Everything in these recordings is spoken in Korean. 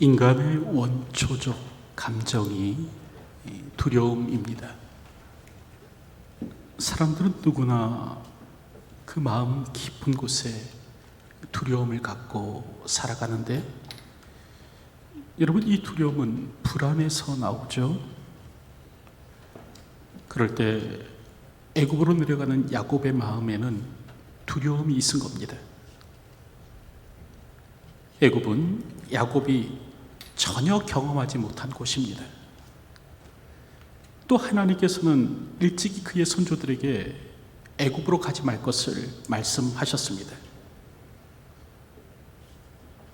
인간의 원초적 감정이 두려움입니다. 사람들은 누구나 그 마음 깊은 곳에 두려움을 갖고 살아가는데, 여러분, 이 두려움은 불안에서 나오죠. 그럴 때 애굽으로 내려가는 야곱의 마음에는 두려움이 있은 겁니다. 애굽은 야곱이 전혀 경험하지 못한 곳입니다. 또 하나님께서는 일찍이 그의 선조들에게 애굽으로 가지 말 것을 말씀하셨습니다.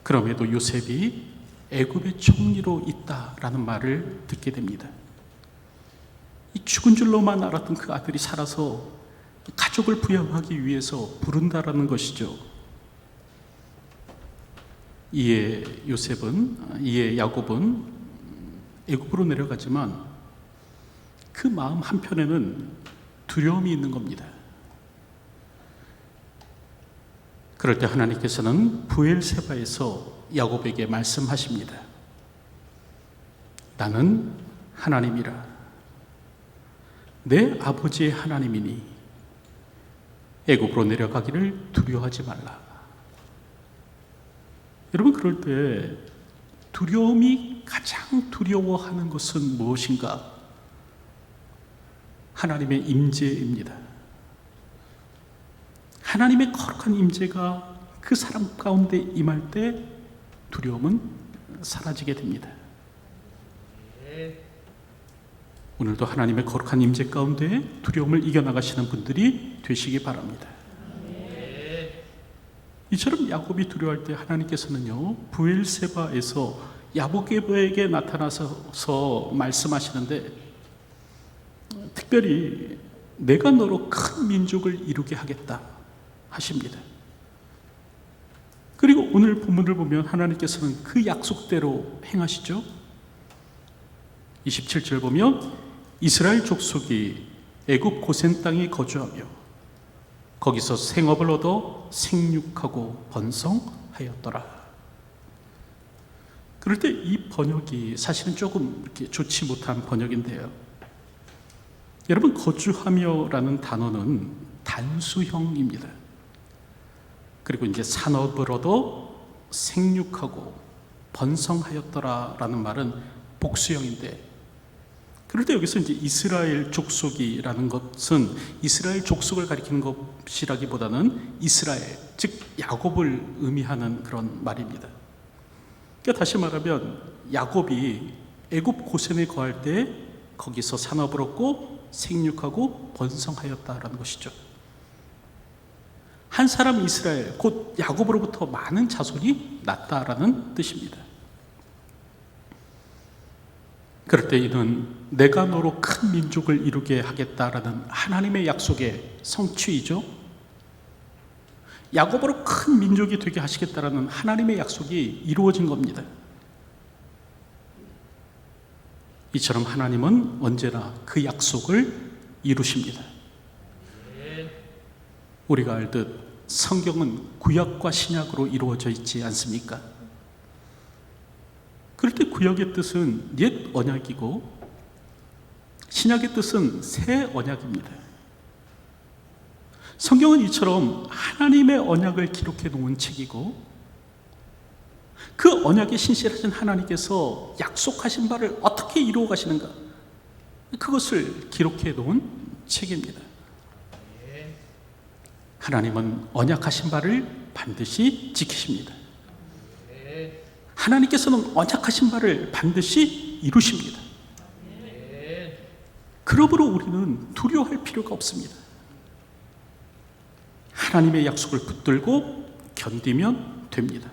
그럼에도 요셉이 애굽의 총리로 있다라는 말을 듣게 됩니다. 이 죽은 줄로만 알았던 그 아들이 살아서 가족을 부양하기 위해서 부른다라는 것이죠. 이에 야곱은 애굽으로 내려가지만 그 마음 한편에는 두려움이 있는 겁니다. 그럴 때 하나님께서는 브엘세바에서 야곱에게 말씀하십니다. 나는 하나님이라. 내 아버지의 하나님이니 애굽으로 내려가기를 두려워하지 말라. 여러분, 그럴 때 두려움이 가장 두려워하는 것은 무엇인가? 하나님의 임재입니다. 하나님의 거룩한 임재가 그 사람 가운데 임할 때 두려움은 사라지게 됩니다. 오늘도 하나님의 거룩한 임재 가운데 두려움을 이겨나가시는 분들이 되시기 바랍니다. 이처럼 야곱이 두려워할 때 하나님께서는요, 브엘세바에서 야곱에게 나타나서 말씀하시는데, 특별히 내가 너로 큰 민족을 이루게 하겠다 하십니다. 그리고 오늘 본문을 보면 하나님께서는 그 약속대로 행하시죠. 27절 보면 이스라엘 족속이 애굽 고센 땅에 거주하며 거기서 생업을 얻어 생육하고 번성하였더라. 그럴 때 이 번역이 사실은 조금 이렇게 좋지 못한 번역인데요. 여러분, 거주하며라는 단어는 단수형입니다. 그리고 이제 산업을 얻어 생육하고 번성하였더라라는 말은 복수형인데, 그럴 때 여기서 이제 이스라엘 족속이라는 것은 이스라엘 족속을 가리키는 것이라기보다는 이스라엘, 즉 야곱을 의미하는 그런 말입니다. 그러니까 다시 말하면 야곱이 애굽 고센에 거할 때 거기서 산업을 얻고 생육하고 번성하였다라는 것이죠. 한 사람 이스라엘, 곧 야곱으로부터 많은 자손이 났다라는 뜻입니다. 그럴 때 이는 내가 너로 큰 민족을 이루게 하겠다라는 하나님의 약속의 성취이죠. 야곱으로 큰 민족이 되게 하시겠다라는 하나님의 약속이 이루어진 겁니다. 이처럼 하나님은 언제나 그 약속을 이루십니다. 우리가 알듯 성경은 구약과 신약으로 이루어져 있지 않습니까? 그럴 때 구약의 뜻은 옛 언약이고 신약의 뜻은 새 언약입니다. 성경은 이처럼 하나님의 언약을 기록해 놓은 책이고, 그 언약에 신실하신 하나님께서 약속하신 바를 어떻게 이루어 가시는가, 그것을 기록해 놓은 책입니다. 하나님은 언약하신 바를 반드시 지키십니다. 하나님께서는 언약하신 바를 반드시 이루십니다. 그러므로 우리는 두려워할 필요가 없습니다. 하나님의 약속을 붙들고 견디면 됩니다.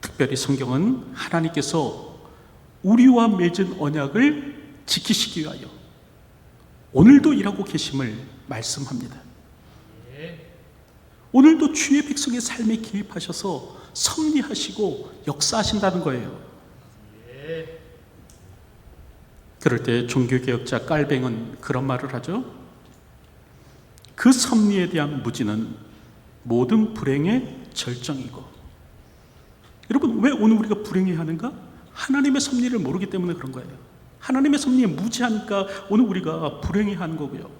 특별히 성경은 하나님께서 우리와 맺은 언약을 지키시기 위하여 오늘도 일하고 계심을 말씀합니다. 오늘도 주의 백성의 삶에 개입하셔서 섭리하시고 역사하신다는 거예요. 그럴 때 종교개혁자 깔뱅은 그런 말을 하죠. 그 섭리에 대한 무지는 모든 불행의 절정이고 여러분, 왜 오늘 우리가 불행해하는가? 하나님의 섭리를 모르기 때문에 그런 거예요. 하나님의 섭리에 무지하니까 오늘 우리가 불행해하는 거고요.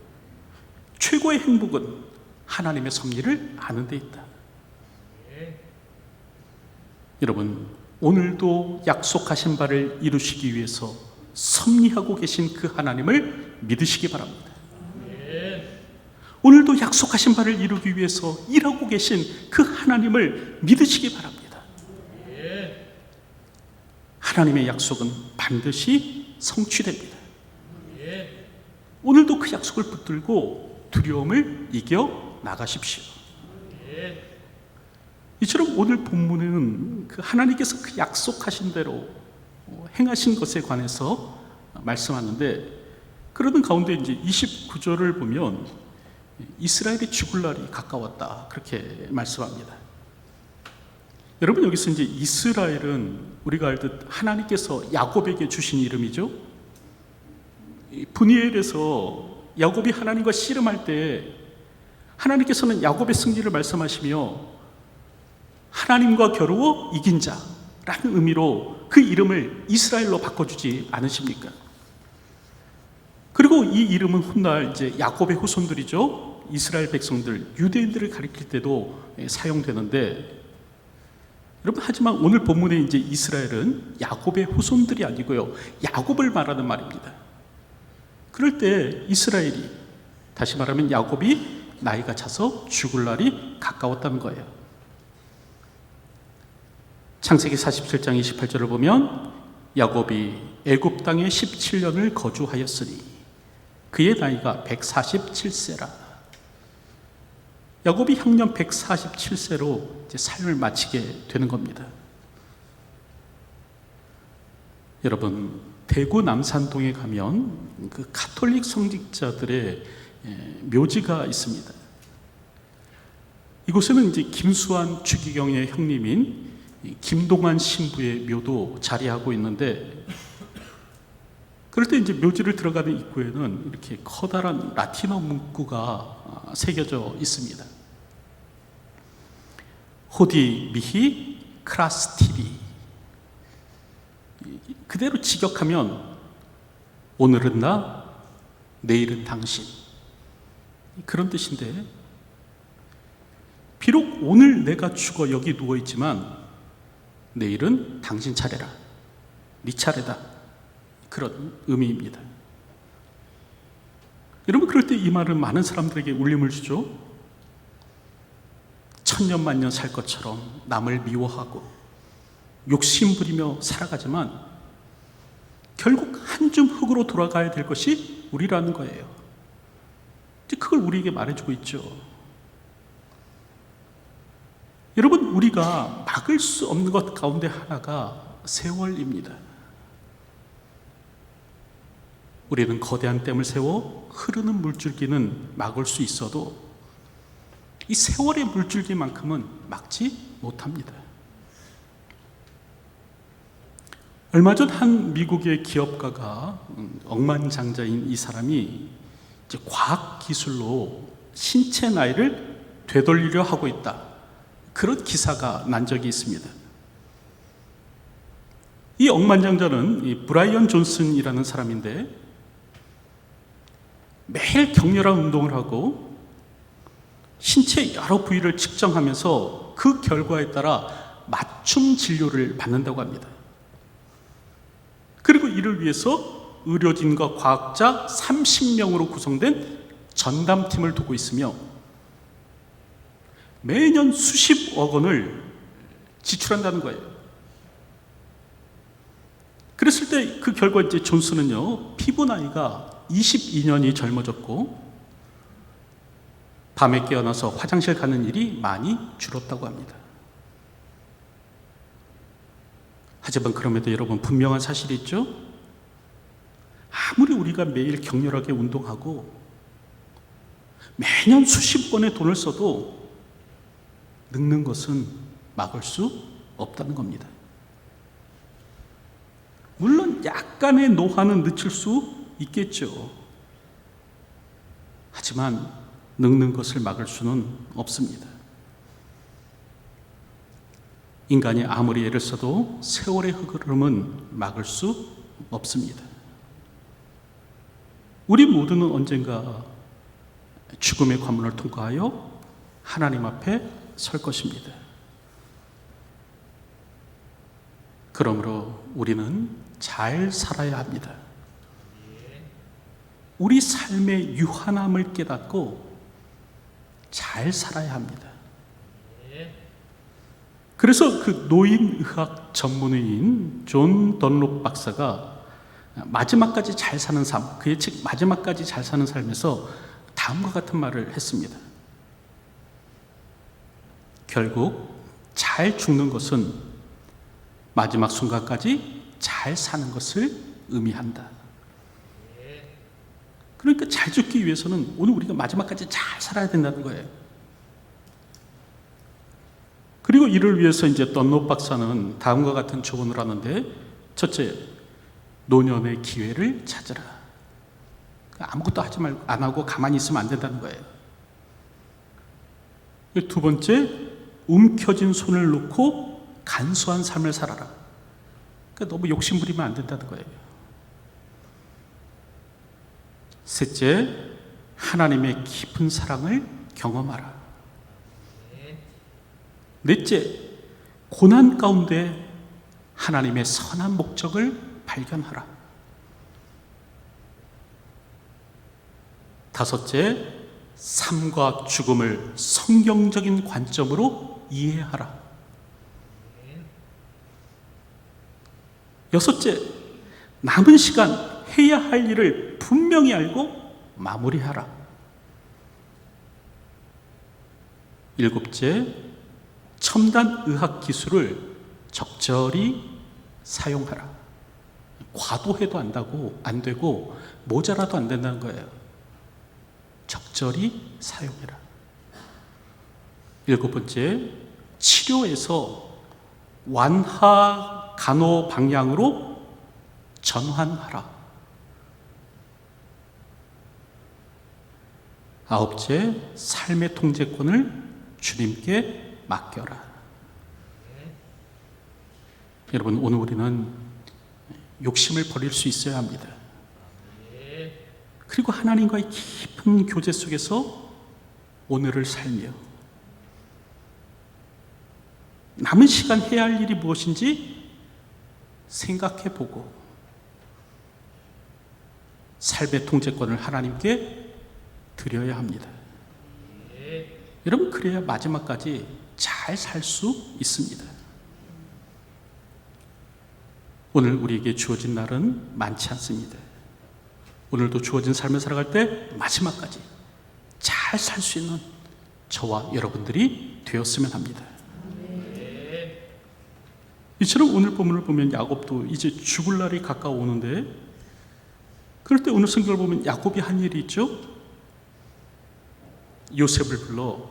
최고의 행복은 하나님의 섭리를 아는 데 있다. 여러분, 오늘도 약속하신 바를 이루시기 위해서 섭리하고 계신 그 하나님을 믿으시기 바랍니다. 오늘도 약속하신 바를 이루기 위해서 일하고 계신 그 하나님을 믿으시기 바랍니다. 하나님의 약속은 반드시 성취됩니다. 오늘도 그 약속을 붙들고 두려움을 이겨 나가십시오. 이처럼 오늘 본문은 그 하나님께서 그 약속하신 대로 행하신 것에 관해서 말씀하는데, 그러는 가운데 이제 29절을 보면 이스라엘이 죽을 날이 가까웠다, 그렇게 말씀합니다. 여러분, 여기서 이제 이스라엘은 우리가 알듯 하나님께서 야곱에게 주신 이름이죠. 브니엘에서 야곱이 하나님과 씨름할 때 하나님께서는 야곱의 승리를 말씀하시며 하나님과 겨루어 이긴 자라는 의미로 그 이름을 이스라엘로 바꿔주지 않으십니까? 그리고 이 이름은 훗날 이제 야곱의 후손들이죠. 이스라엘 백성들, 유대인들을 가리킬 때도 사용되는데, 여러분, 하지만 오늘 본문에 이제 이스라엘은 야곱의 후손들이 아니고요, 야곱을 말하는 말입니다. 그럴 때 이스라엘이, 다시 말하면 야곱이 나이가 차서 죽을 날이 가까웠다는 거예요. 창세기 47장 28절을 보면 야곱이 애굽 땅에 17년을 거주하였으니 그의 나이가 147세라. 야곱이 향년 147세로 이제 삶을 마치게 되는 겁니다. 여러분, 대구 남산동에 가면 그 가톨릭 성직자들의 묘지가 있습니다. 이곳에는 이제 김수환 주기경의 형님인 김동환 신부의 묘도 자리하고 있는데, 그럴 때 이제 묘지를 들어가는 입구에는 이렇게 커다란 라틴어 문구가 새겨져 있습니다. 호디 미히 크라스티비. 그대로 직역하면 오늘은 나, 내일은 당신, 그런 뜻인데, 비록 오늘 내가 죽어 여기 누워있지만 내일은 당신 차례라, 네 차례다, 그런 의미입니다. 여러분, 그럴 때 이 말은 많은 사람들에게 울림을 주죠. 천년만년 살 것처럼 남을 미워하고 욕심부리며 살아가지만 결국 한 줌 흙으로 돌아가야 될 것이 우리라는 거예요. 그걸 우리에게 말해주고 있죠. 여러분, 우리가 막을 수 없는 것 가운데 하나가 세월입니다. 우리는 거대한 댐을 세워 흐르는 물줄기는 막을 수 있어도 이 세월의 물줄기만큼은 막지 못합니다. 얼마 전 한 미국의 기업가가, 억만장자인 이 사람이 이제 과학 기술로 신체 나이를 되돌리려 하고 있다, 그런 기사가 난 적이 있습니다. 이 억만장자는 이 브라이언 존슨이라는 사람인데, 매일 격렬한 운동을 하고 신체 여러 부위를 측정하면서 그 결과에 따라 맞춤 진료를 받는다고 합니다. 그리고 이를 위해서 의료진과 과학자 30명으로 구성된 전담팀을 두고 있으며 매년 수십억 원을 지출한다는 거예요. 그랬을 때 그 결과 이제 존슨은요, 피부 나이가 22년이 젊어졌고 밤에 깨어나서 화장실 가는 일이 많이 줄었다고 합니다. 하지만 그럼에도 여러분, 분명한 사실이 있죠. 아무리 우리가 매일 격렬하게 운동하고 매년 수십 번의 돈을 써도 늙는 것은 막을 수 없다는 겁니다. 물론 약간의 노화는 늦출 수 있겠죠. 하지만 늙는 것을 막을 수는 없습니다. 인간이 아무리 애를 써도 세월의 흐름은 막을 수 없습니다. 우리 모두는 언젠가 죽음의 관문을 통과하여 하나님 앞에 설 것입니다. 그러므로 우리는 잘 살아야 합니다. 우리 삶의 유한함을 깨닫고 잘 살아야 합니다. 그래서 그 노인의학 전문의인 존 던롭 박사가 마지막까지 잘 사는 삶, 그의 책 마지막까지 잘 사는 삶에서 다음과 같은 말을 했습니다. 결국 잘 죽는 것은 마지막 순간까지 잘 사는 것을 의미한다. 그러니까 잘 죽기 위해서는 오늘 우리가 마지막까지 잘 살아야 된다는 거예요. 그리고 이를 위해서 이제 던롭 박사는 다음과 같은 조언을 하는데, 첫째, 노년의 기회를 찾으라. 아무것도 하지 말고 안 하고 가만히 있으면 안 된다는 거예요. 두 번째, 움켜진 손을 놓고 간소한 삶을 살아라. 그러니까 너무 욕심 부리면 안 된다는 거예요. 셋째, 하나님의 깊은 사랑을 경험하라. 넷째, 고난 가운데 하나님의 선한 목적을 발견하라. 다섯째, 삶과 죽음을 성경적인 관점으로 이해하라. 여섯째, 남은 시간 해야 할 일을 분명히 알고 마무리하라. 일곱째, 첨단 의학 기술을 적절히 사용하라. 과도해도 안 되고 모자라도 안 된다는 거예요. 적절히 사용해라. 일곱 번째, 치료에서 완화 간호 방향으로 전환하라. 아홉째, 삶의 통제권을 주님께 맡겨라. 여러분, 오늘 우리는 욕심을 버릴 수 있어야 합니다. 그리고 하나님과의 깊은 교제 속에서 오늘을 살며 남은 시간 해야 할 일이 무엇인지 생각해 보고 삶의 통제권을 하나님께 드려야 합니다. 여러분, 그래야 마지막까지 잘 살 수 있습니다. 오늘 우리에게 주어진 날은 많지 않습니다. 오늘도 주어진 삶을 살아갈 때 마지막까지 잘 살 수 있는 저와 여러분들이 되었으면 합니다. 이처럼 오늘 본문을 보면 야곱도 이제 죽을 날이 가까워오는데, 그럴 때 오늘 성경을 보면 야곱이 한 일이 있죠. 요셉을 불러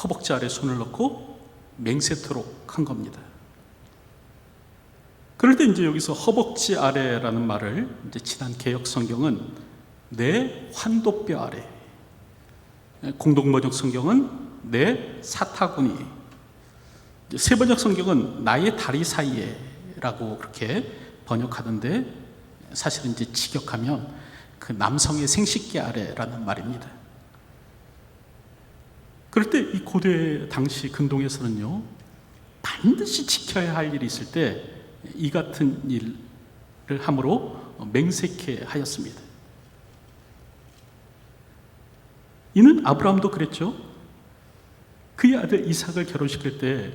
허벅지 아래 손을 넣고 맹세토록 한 겁니다. 그럴 때 이제 여기서 허벅지 아래라는 말을 이제 지난 개역 성경은 내 환도뼈 아래, 공동 번역 성경은 내 사타구니, 세 번역 성경은 나의 다리 사이에라고 그렇게 번역하던데, 사실은 이제 직역하면 그 남성의 생식기 아래라는 말입니다. 그럴 때 이 고대 당시 근동에서는요, 반드시 지켜야 할 일이 있을 때 이 같은 일을 함으로 맹세케 하였습니다. 이는 아브라함도 그랬죠. 그의 아들 이삭을 결혼시킬 때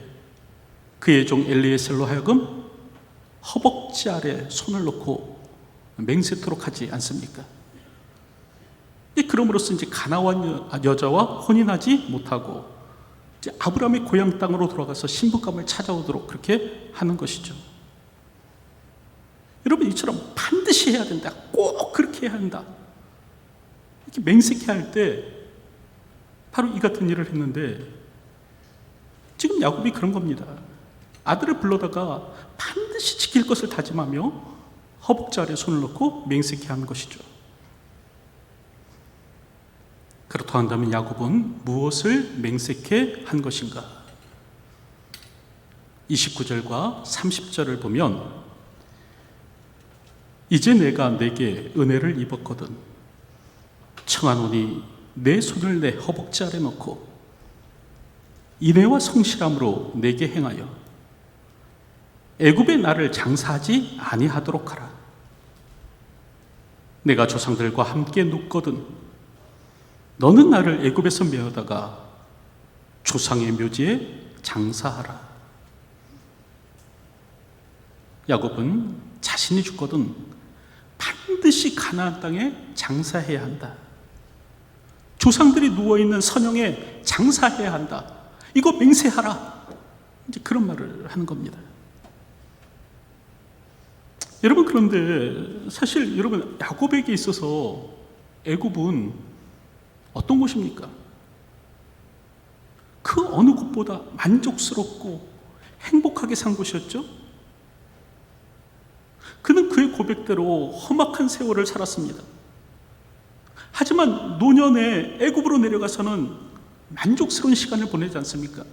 그의 종 엘리에셀로 하여금 허벅지 아래 손을 놓고 맹세토록 하지 않습니까? 그럼으로써 이제 가나안 여자와 혼인하지 못하고 이제 아브라함의 고향 땅으로 돌아가서 신부감을 찾아오도록 그렇게 하는 것이죠. 여러분, 이처럼 반드시 해야 된다, 꼭 그렇게 해야 한다, 이렇게 맹세케 할 때 바로 이 같은 일을 했는데, 지금 야곱이 그런 겁니다. 아들을 불러다가 반드시 지킬 것을 다짐하며 허벅지 아래 손을 놓고 맹세케 한 것이죠. 그렇다 한다면 야곱은 무엇을 맹세케 한 것인가? 29절과 30절을 보면 이제 내가 내게 은혜를 입었거든 청하노니 내 손을 내 허벅지 아래 넣고 인애와 성실함으로 내게 행하여 애굽의 나를 장사하지 아니하도록 하라. 내가 조상들과 함께 눕거든 너는 나를 애굽에서 메어다가 조상의 묘지에 장사하라. 야곱은 자신이 죽거든 반드시 가나안 땅에 장사해야 한다. 조상들이 누워있는 선영에 장사해야 한다. 이거 맹세하라. 이제 그런 말을 하는 겁니다. 여러분, 그런데 사실 여러분, 야곱에게 있어서 애굽은 어떤 곳입니까? 그 어느 곳보다 만족스럽고 행복하게 산 곳이었죠? 그는 그의 고백대로 험악한 세월을 살았습니다. 하지만 노년에 애굽으로 내려가서는 만족스러운 시간을 보내지 않습니까?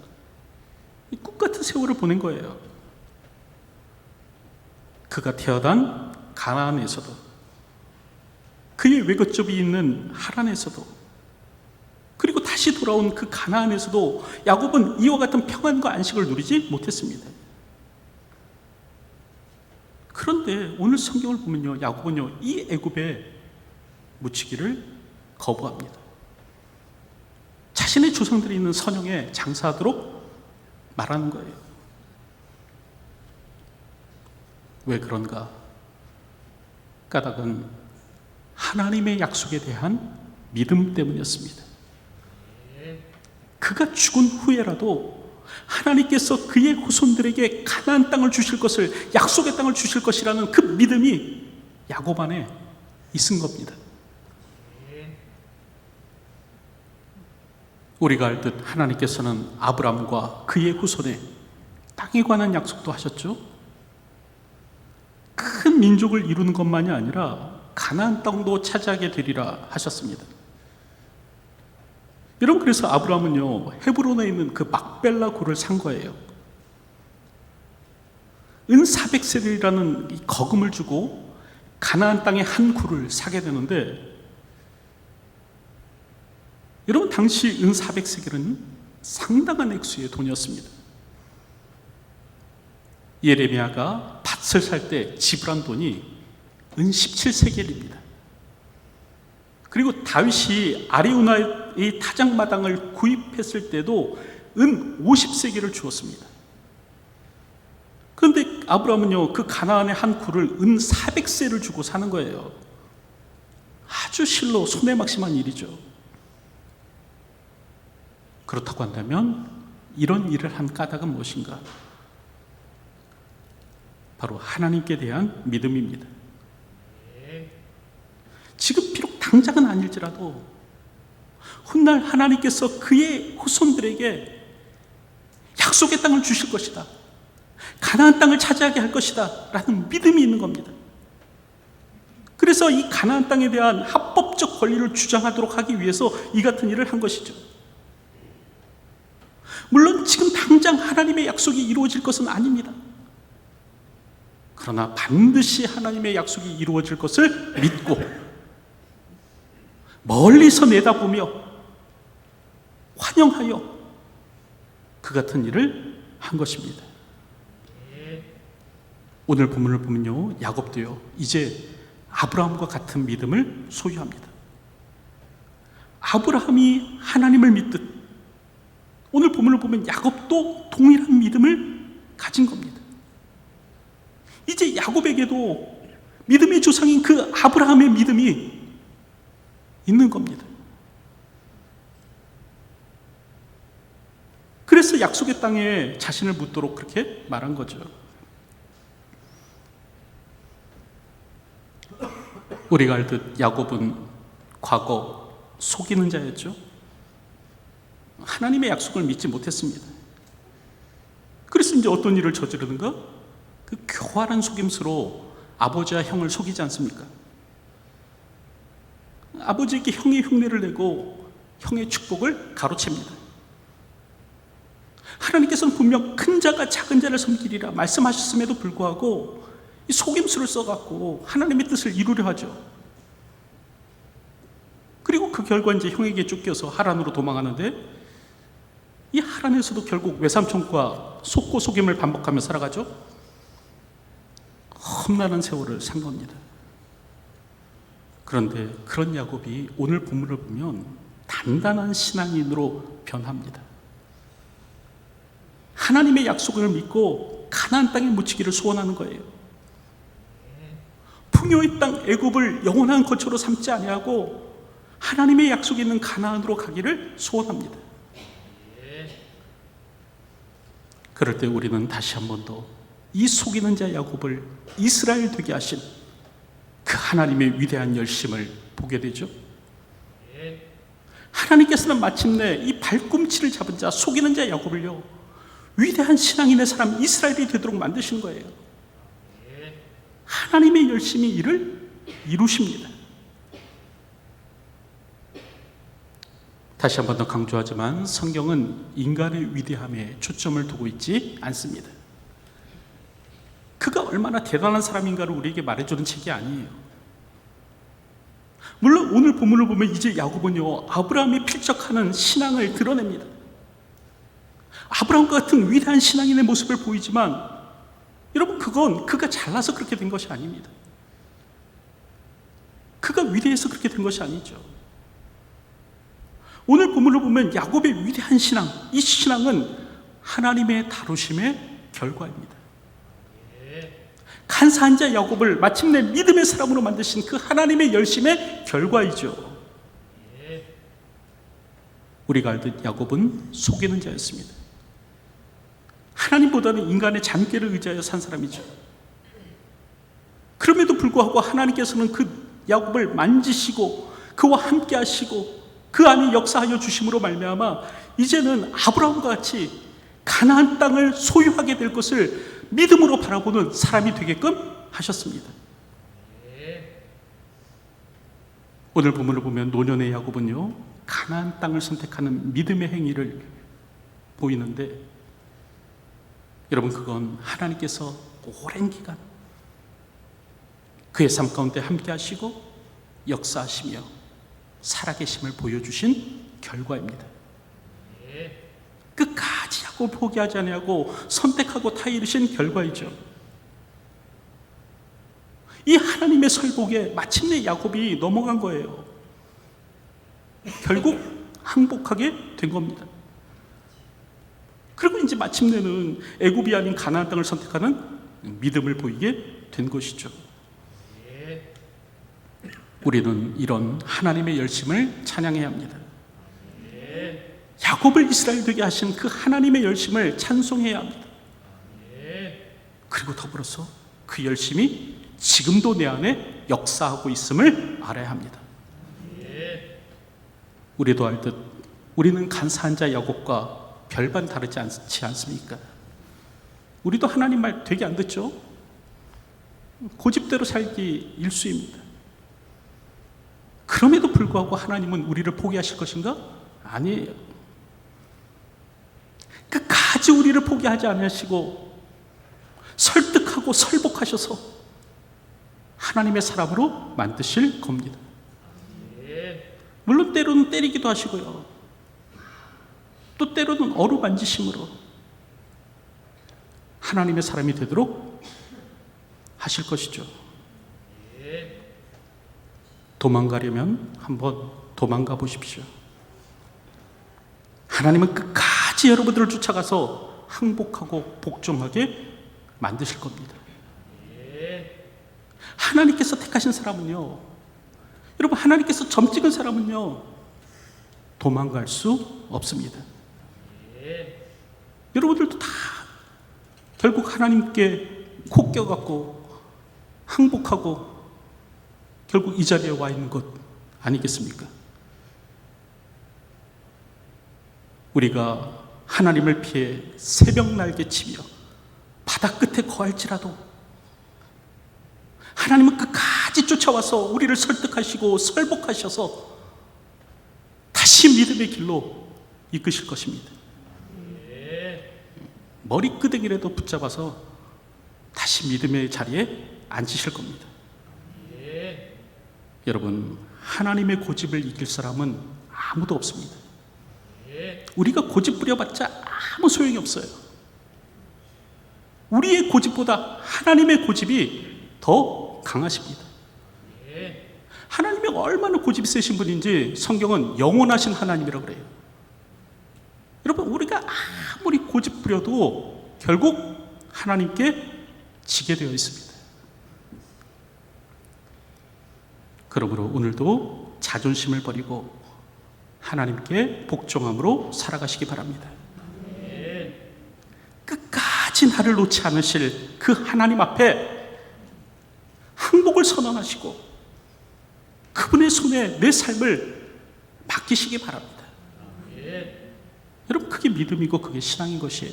꿈같은 세월을 보낸 거예요. 그가 태어난 가나안에서도, 그의 외갓집이 있는 하란에서도, 그리고 다시 돌아온 그 가나안에서도 야곱은 이와 같은 평안과 안식을 누리지 못했습니다. 그런데 오늘 성경을 보면요, 야곱은요, 이 애굽에 묻히기를 거부합니다. 자신의 조상들이 있는 선영에 장사하도록 말하는 거예요. 왜 그런가? 까닭은 하나님의 약속에 대한 믿음 때문이었습니다. 그가 죽은 후에라도 하나님께서 그의 후손들에게 가나안 땅을 주실 것을, 약속의 땅을 주실 것이라는 그 믿음이 야곱 안에 있은 겁니다. 우리가 알듯 하나님께서는 아브람과 그의 후손에 땅에 관한 약속도 하셨죠. 큰 민족을 이루는 것만이 아니라 가나안 땅도 차지하게 되리라 하셨습니다. 여러분, 그래서 아브라함은요, 헤브론에 있는 그 막벨라 굴을 산 거예요. 은 400세겔이라는 이 거금을 주고 가나안 땅의 한 굴을 사게 되는데, 여러분, 당시 은 400세겔은 상당한 액수의 돈이었습니다. 예레미야가 밭을 살 때 지불한 돈이 은 17세겔입니다. 그리고 다윗이 아리우나의 타작마당을 구입했을 때도 은 50세겔을 주었습니다. 그런데 아브라함은요, 그 가나안의 한 굴을 은 400세를 주고 사는 거예요. 아주 실로 손해막심한 일이죠. 그렇다고 한다면 이런 일을 한 까닭은 무엇인가? 바로 하나님께 대한 믿음입니다. 지금 비록 당장은 아닐지라도 훗날 하나님께서 그의 후손들에게 약속의 땅을 주실 것이다, 가나안 땅을 차지하게 할 것이다 라는 믿음이 있는 겁니다. 그래서 이 가나안 땅에 대한 합법적 권리를 주장하도록 하기 위해서 이 같은 일을 한 것이죠. 물론 지금 당장 하나님의 약속이 이루어질 것은 아닙니다. 그러나 반드시 하나님의 약속이 이루어질 것을 믿고 멀리서 내다보며 환영하여 그 같은 일을 한 것입니다. 오늘 본문을 보면요, 야곱도요, 이제 아브라함과 같은 믿음을 소유합니다. 아브라함이 하나님을 믿듯 오늘 본문을 보면 야곱도 동일한 믿음을 가진 겁니다. 이제 야곱에게도 믿음의 조상인 그 아브라함의 믿음이 있는 겁니다. 그래서 약속의 땅에 자신을 묻도록 그렇게 말한 거죠. 우리가 알듯 야곱은 과거 속이는 자였죠. 하나님의 약속을 믿지 못했습니다. 그래서 이제 어떤 일을 저지르는가? 그 교활한 속임수로 아버지와 형을 속이지 않습니까? 아버지에게 형의 흉내를 내고 형의 축복을 가로챕니다. 하나님께서는 분명 큰 자가 작은 자를 섬기리라 말씀하셨음에도 불구하고 이 속임수를 써갖고 하나님의 뜻을 이루려 하죠. 그리고 그 결과 이제 형에게 쫓겨서 하란으로 도망하는데, 이 하란에서도 결국 외삼촌과 속고 속임을 반복하며 살아가죠. 험난한 세월을 산 겁니다. 그런데 그런 야곱이 오늘 본문을 보면 단단한 신앙인으로 변합니다. 하나님의 약속을 믿고 가나안 땅에 묻히기를 소원하는 거예요. 풍요의 땅 애굽을 영원한 거처로 삼지 아니하고 하나님의 약속이 있는 가나안으로 가기를 소원합니다. 그럴 때 우리는 다시 한 번 더 이 속이는 자 야곱을 이스라엘 되게 하신 그 하나님의 위대한 열심을 보게 되죠. 하나님께서는 마침내 이 발꿈치를 잡은 자, 속이는 자 야곱을요, 위대한 신앙인의 사람 이스라엘이 되도록 만드신 거예요. 하나님의 열심히 이를 이루십니다. 다시 한 번 더 강조하지만 성경은 인간의 위대함에 초점을 두고 있지 않습니다. 그가 얼마나 대단한 사람인가를 우리에게 말해주는 책이 아니에요. 물론 오늘 본문을 보면 이제 야곱은요, 아브라함이 필적하는 신앙을 드러냅니다. 아브라함과 같은 위대한 신앙인의 모습을 보이지만 여러분, 그건 그가 잘나서 그렇게 된 것이 아닙니다. 그가 위대해서 그렇게 된 것이 아니죠. 오늘 본문을 보면 야곱의 위대한 신앙, 이 신앙은 하나님의 다루심의 결과입니다. 간사한 자 야곱을 마침내 믿음의 사람으로 만드신 그 하나님의 열심의 결과이죠. 우리가 알듯 야곱은 속이는 자였습니다. 하나님보다는 인간의 잔꾀를 의지하여 산 사람이죠. 그럼에도 불구하고 하나님께서는 그 야곱을 만지시고 그와 함께 하시고 그 안에 역사하여 주심으로 말미암아 이제는 아브라함과 같이 가나안 땅을 소유하게 될 것을 믿음으로 바라보는 사람이 되게끔 하셨습니다. 오늘 본문을 보면 노년의 야곱은요, 가나안 땅을 선택하는 믿음의 행위를 보이는데, 여러분, 그건 하나님께서 오랜 기간 그의 삶 가운데 함께 하시고 역사하시며 살아계심을 보여주신 결과입니다. 끝까지 야곱을 포기하지 아니하고 선택하고 타이르신 결과이죠. 이 하나님의 설복에 마침내 야곱이 넘어간 거예요. 결국 항복하게 된 겁니다. 그리고 이제 마침내는 애굽이 아닌 가나안 땅을 선택하는 믿음을 보이게 된 것이죠. 우리는 이런 하나님의 열심을 찬양해야 합니다. 야곱을 이스라엘 되게 하신 그 하나님의 열심을 찬송해야 합니다. 그리고 더불어서 그 열심이 지금도 내 안에 역사하고 있음을 알아야 합니다. 우리도 알듯 우리는 간사한 자 야곱과 별반 다르지 않지 않습니까? 우리도 하나님 말 되게 안 듣죠? 고집대로 살기 일수입니다. 그럼에도 불구하고 하나님은 우리를 포기하실 것인가? 아니에요. 끝까지 우리를 포기하지 않으시고 설득하고 설복하셔서 하나님의 사람으로 만드실 겁니다. 물론 때로는 때리기도 하시고요, 또 때로는 어루만지심으로 하나님의 사람이 되도록 하실 것이죠. 도망가려면 한번 도망가 보십시오. 하나님은 끝까지 여러분들을 쫓아가서 항복하고 복종하게 만드실 겁니다. 하나님께서 택하신 사람은요, 여러분, 하나님께서 점 찍은 사람은요, 도망갈 수 없습니다. 여러분들도 다 결국 하나님께 코 껴갖고 항복하고 결국 이 자리에 와 있는 것 아니겠습니까? 우리가 하나님을 피해 새벽 날개 치며 바다 끝에 거할지라도 하나님은 끝까지 쫓아와서 우리를 설득하시고 설복하셔서 다시 믿음의 길로 이끄실 것입니다. 머리끄댕이라도 붙잡아서 다시 믿음의 자리에 앉으실 겁니다. 여러분, 하나님의 고집을 이길 사람은 아무도 없습니다. 우리가 고집 부려봤자 아무 소용이 없어요. 우리의 고집보다 하나님의 고집이 더 강하십니다. 하나님이 얼마나 고집이 세신 분인지 성경은 영원하신 하나님이라고 그래요. 여러분, 우리가 아무리 고집 부려도 결국 하나님께 지게 되어 있습니다. 그러므로 오늘도 자존심을 버리고 하나님께 복종함으로 살아가시기 바랍니다. 끝까지 나를 놓지 않으실 그 하나님 앞에 항복을 선언하시고 그분의 손에 내 삶을 맡기시기 바랍니다. 여러분, 그게 믿음이고 그게 신앙인 것이에요.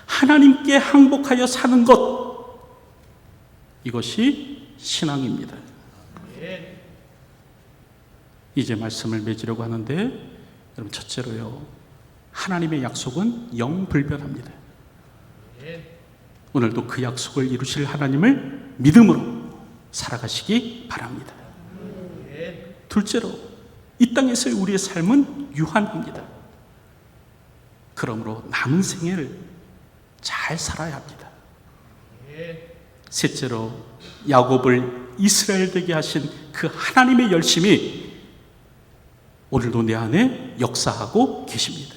하나님께 항복하여 사는 것, 이것이 신앙입니다. 이제 말씀을 맺으려고 하는데, 여러분, 첫째로요, 하나님의 약속은 영불변합니다. 오늘도 그 약속을 이루실 하나님을 믿음으로 살아가시기 바랍니다. 둘째로, 이 땅에서의 우리의 삶은 유한합니다. 그러므로 남은 생애를 잘 살아야 합니다. 셋째로, 야곱을 이스라엘 되게 하신 그 하나님의 열심이 오늘도 내 안에 역사하고 계십니다.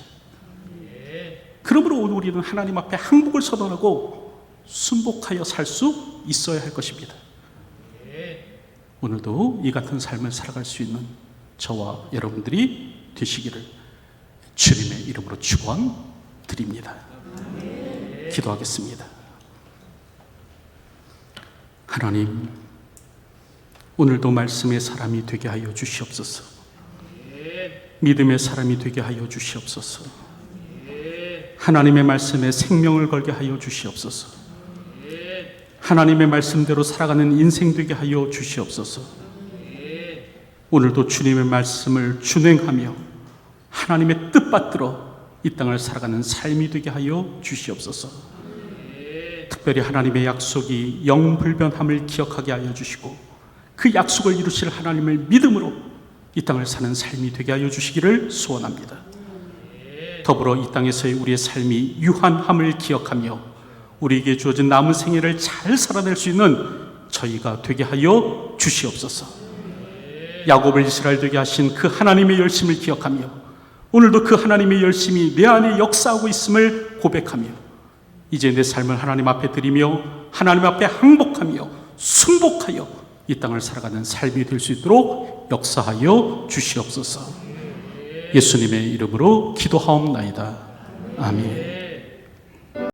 그러므로 오늘 우리는 하나님 앞에 항복을 선언하고 순복하여 살 수 있어야 할 것입니다. 오늘도 이 같은 삶을 살아갈 수 있는 저와 여러분들이 되시기를 주님의 이름으로 축원드립니다. 기도하겠습니다. 하나님, 오늘도 말씀의 사람이 되게 하여 주시옵소서. 믿음의 사람이 되게 하여 주시옵소서. 하나님의 말씀에 생명을 걸게 하여 주시옵소서. 하나님의 말씀대로 살아가는 인생 되게 하여 주시옵소서. 오늘도 주님의 말씀을 준행하며 하나님의 뜻받들어 이 땅을 살아가는 삶이 되게 하여 주시옵소서. 특별히 하나님의 약속이 영불변함을 기억하게 하여 주시고 그 약속을 이루실 하나님을 믿음으로 이 땅을 사는 삶이 되게 하여 주시기를 소원합니다. 더불어 이 땅에서의 우리의 삶이 유한함을 기억하며 우리에게 주어진 남은 생애를 잘 살아낼 수 있는 저희가 되게 하여 주시옵소서. 야곱을 이스라엘 되게 하신 그 하나님의 열심을 기억하며 오늘도 그 하나님의 열심이 내 안에 역사하고 있음을 고백하며 이제 내 삶을 하나님 앞에 드리며 하나님 앞에 항복하며 순복하여 이 땅을 살아가는 삶이 될 수 있도록 역사하여 주시옵소서. 예수님의 이름으로 기도하옵나이다. 아멘.